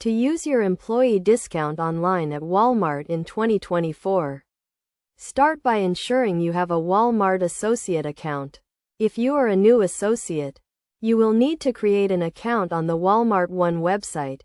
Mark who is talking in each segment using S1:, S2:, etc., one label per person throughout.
S1: To use your employee discount online at Walmart in 2024, start by ensuring you have a Walmart Associate account. If you are a new associate, you will need to create an account on the Walmart One website.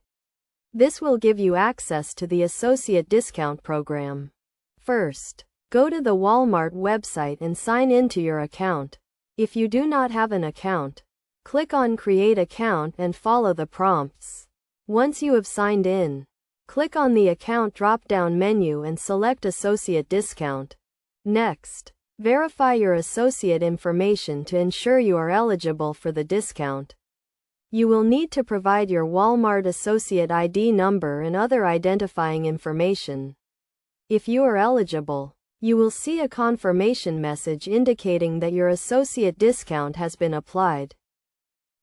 S1: This will give you access to the Associate Discount Program. First, go to the Walmart website and sign in to your account. If you do not have an account, click on Create Account and follow the prompts. Once you have signed in, click on the Account drop-down menu and select Associate Discount. Next, verify your associate information to ensure you are eligible for the discount. You will need to provide your Walmart Associate ID number and other identifying information. If you are eligible, you will see a confirmation message indicating that your associate discount has been applied.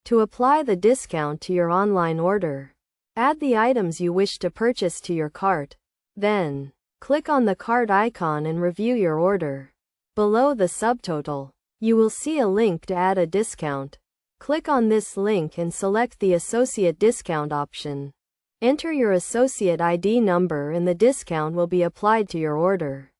S1: To apply the discount to your online order, add the items you wish to purchase to your cart. Then, click on the cart icon and review your order. Below the subtotal, you will see a link to add a discount. Click on this link and select the Associate Discount option. Enter your associate ID number and the discount will be applied to your order.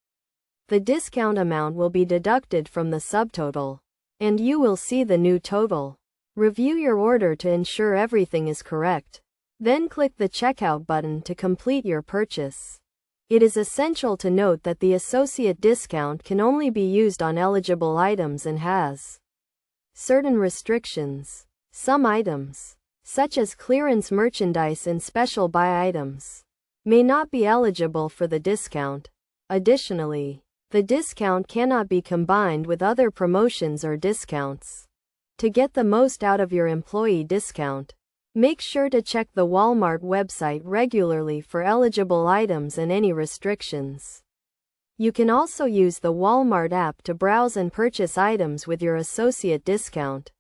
S1: The discount amount will be deducted from the subtotal, and you will see the new total. Review your order to ensure everything is correct. Then click the Checkout button to complete your purchase. It is essential to note that the associate discount can only be used on eligible items and has certain restrictions. Some items, such as clearance merchandise and special buy items, may not be eligible for the discount. Additionally, the discount cannot be combined with other promotions or discounts. To get the most out of your employee discount, make sure to check the Walmart website regularly for eligible items and any restrictions. You can also use the Walmart app to browse and purchase items with your associate discount.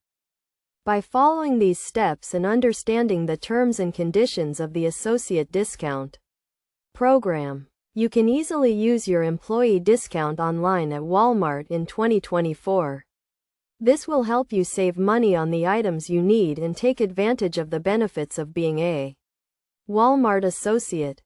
S1: By following these steps and understanding the terms and conditions of the associate discount program, you can easily use your employee discount online at Walmart in 2024. This will help you save money on the items you need and take advantage of the benefits of being a Walmart associate.